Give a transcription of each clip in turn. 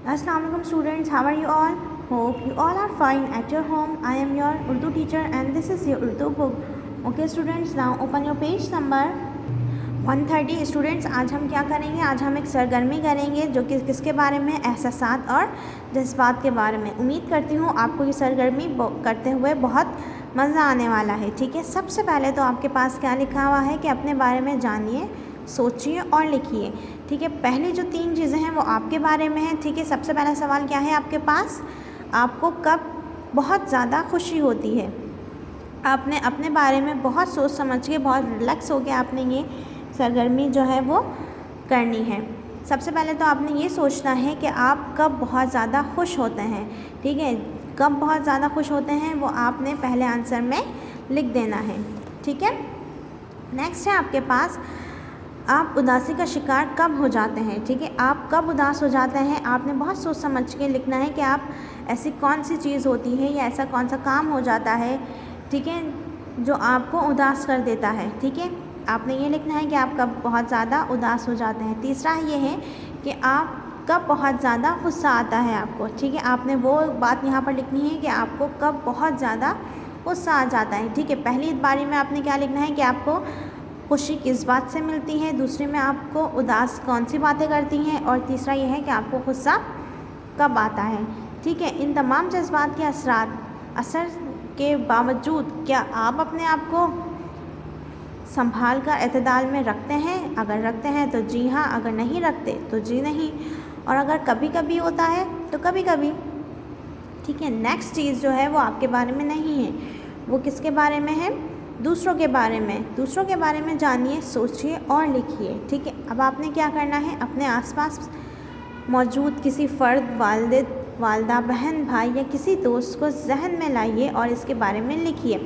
Assalamualaikum students, how are you all? Hope you all are fine at your home. I am your Urdu teacher and this is your Urdu book. Okay students, now open your page number 130. Students, आज हम क्या करेंगे? आज हम एक सरगर्मी करेंगे जो कि किसके बारे में? एहसासात और जज्बात के बारे में। उम्मीद करती हूँ आपको ये सरगर्मी करते हुए बहुत मज़ा आने वाला है। ठीक है, सबसे पहले तो आपके पास क्या लिखा हुआ है कि अपने बारे में जानिए, सोचिए और लिखिए। ठीक है, पहली जो 3 चीज़ें हैं वो आपके बारे में हैं। ठीक है, सबसे पहला सवाल क्या है आपके पास? आपको कब बहुत ज़्यादा खुशी होती है? आपने अपने बारे में बहुत सोच समझ के, बहुत रिलैक्स होकर आपने ये सरगर्मी जो है वो करनी है। सबसे पहले तो आपने ये सोचना है कि आप कब बहुत ज़्यादा खुश होते हैं। ठीक है, कब बहुत ज़्यादा खुश होते हैं वो आपने पहले आंसर में लिख देना है। ठीक है, नेक्स्ट है आपके पास, आप उदासी का शिकार कब हो जाते हैं। ठीक है, आप कब उदास हो जाते हैं आपने बहुत सोच समझ के लिखना है कि आप ऐसी कौन सी चीज़ होती है या ऐसा कौन सा काम हो जाता है, ठीक है, जो आपको उदास कर देता है। ठीक है, आपने ये लिखना है कि आप कब बहुत ज़्यादा उदास हो जाते हैं। तीसरा ये है कि आप कब बहुत ज़्यादा गुस्सा आता है आपको। ठीक है, आपने वो बात यहाँ पर लिखनी है कि आपको कब बहुत ज़्यादा गुस्सा आ जाता है। ठीक है, पहली बारी में आपने क्या लिखना है कि आपको खुशी किस बात से मिलती है, दूसरे में आपको उदास कौन सी बातें करती हैं, और तीसरा ये है कि आपको गुस्सा कब आता है। ठीक है, इन तमाम जज्बात के असर के बावजूद क्या आप अपने आप को संभाल कर एतदाल में रखते हैं? अगर रखते हैं तो जी हाँ, अगर नहीं रखते तो जी नहीं, और अगर कभी कभी होता है तो कभी कभी। ठीक है, नेक्स्ट चीज़ जो है वो आपके बारे में नहीं है, वो किसके बारे में है? दूसरों के बारे में। दूसरों के बारे में जानिए, सोचिए और लिखिए। ठीक है, अब आपने क्या करना है? अपने आसपास मौजूद किसी फ़र्द, वालदा, बहन, भाई या किसी दोस्त को जहन में लाइए और इसके बारे में लिखिए।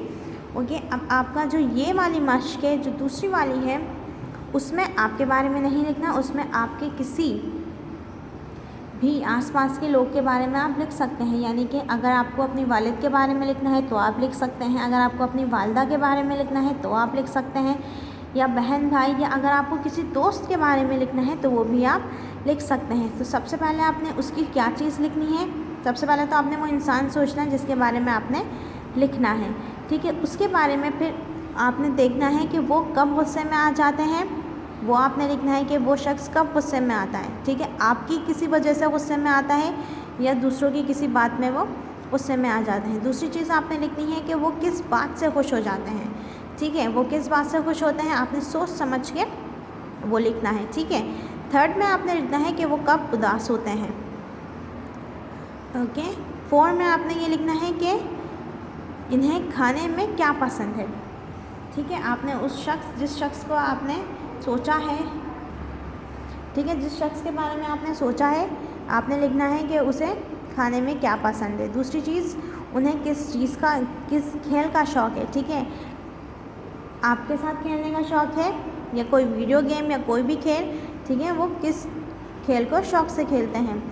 ओके, अब आपका जो ये वाली मश्क है, जो दूसरी वाली है, उसमें आपके बारे में नहीं लिखना, उसमें आपके किसी भी आसपास के लोग के बारे में आप लिख सकते हैं। यानी कि अगर आपको अपनी वालिद के बारे में लिखना है तो आप लिख सकते हैं, अगर आपको अपनी वालदा के बारे में लिखना है तो आप लिख सकते हैं, या बहन भाई, या अगर आपको किसी दोस्त के बारे में लिखना है तो वो भी आप लिख सकते हैं। तो सबसे पहले आपने उसकी क्या चीज़ लिखनी है? सबसे पहले तो आपने वो इंसान सोचना है जिसके बारे में आपने लिखना है। ठीक है, उसके बारे में फिर आपने देखना है कि वो कब गुस्से में आ जाते हैं, वो आपने लिखना है कि वो शख्स कब गुस्से में आता है। ठीक है, आपकी किसी वजह से गुस्से में आता है या दूसरों की किसी बात में वो गुस्से में आ जाते हैं। दूसरी चीज़ आपने लिखनी है कि वो किस बात से खुश हो जाते हैं। ठीक है, वो किस बात से खुश होते हैं आपने सोच समझ के वो लिखना है। ठीक है, थर्ड में आपने लिखना है कि वो कब उदास होते हैं। ओके, 4 में आपने ये लिखना है कि इन्हें खाने में क्या पसंद है। ठीक है, आपने जिस शख्स को आपने सोचा है, ठीक है, जिस शख्स के बारे में आपने सोचा है, आपने लिखना है कि उसे खाने में क्या पसंद है। दूसरी चीज़, उन्हें किस खेल का शौक़ है। ठीक है, आपके साथ खेलने का शौक़ है या कोई वीडियो गेम या कोई भी खेल, ठीक है, वो किस खेल को शौक़ से खेलते हैं।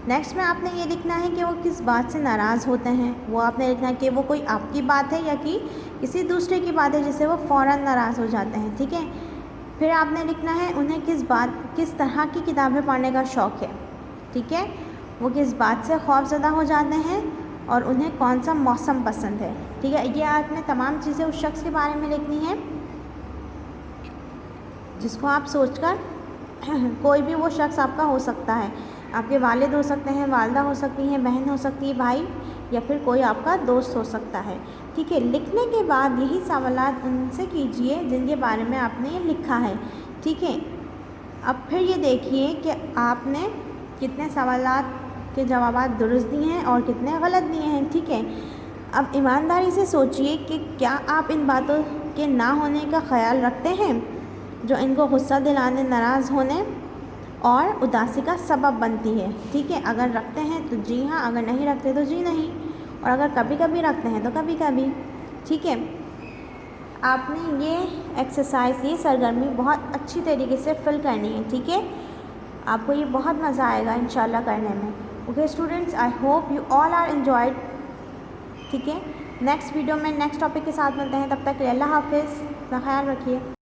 नेक्स्ट में आपने ये लिखना है कि वो किस बात से नाराज़ होते हैं। वो आपने लिखना है कि वो कोई आपकी बात है या कि किसी दूसरे की बात है जिससे वो फ़ौरन नाराज़ हो जाते हैं। ठीक है, फिर आपने लिखना है उन्हें किस तरह की किताबें पढ़ने का शौक़ है। ठीक है, वो किस बात से खौफज़दा हो जाते हैं और उन्हें कौन सा मौसम पसंद है। ठीक है, ये आपने तमाम चीज़ें उस शख्स के बारे में लिखनी है जिसको आप सोचकर कोई भी वो शख्स आपका हो सकता है, आपके वालिद हो सकते हैं, वालदा हो सकती हैं, बहन हो सकती है, भाई, या फिर कोई आपका दोस्त हो सकता है। ठीक है, लिखने के बाद यही सवालात उनसे कीजिए जिनके बारे में आपने ये लिखा है। ठीक है, अब फिर ये देखिए कि आपने कितने सवालात के जवाबात दुरुस्त दिए हैं और कितने गलत दिए हैं। ठीक है, अब ईमानदारी से सोचिए कि क्या आप इन बातों के ना होने का ख्याल रखते हैं जो इनको गुस्सा दिलाने, नाराज़ होने और उदासी का सबब बनती है। ठीक है, अगर रखते हैं तो जी हाँ, अगर नहीं रखते तो जी नहीं, और अगर कभी कभी रखते हैं तो कभी कभी। ठीक है, आपने ये एक्सरसाइज, ये सरगर्मी बहुत अच्छी तरीके से फिल करनी है। ठीक है, आपको ये बहुत मज़ा आएगा इंशाल्लाह करने में। Okay students, I hope you all are enjoyed. ठीक है, नेक्स्ट वीडियो में नेक्स्ट टॉपिक के साथ मिलते हैं, तब तक के लिए अल्लाह हाफिज़, अपना ख्याल रखिए।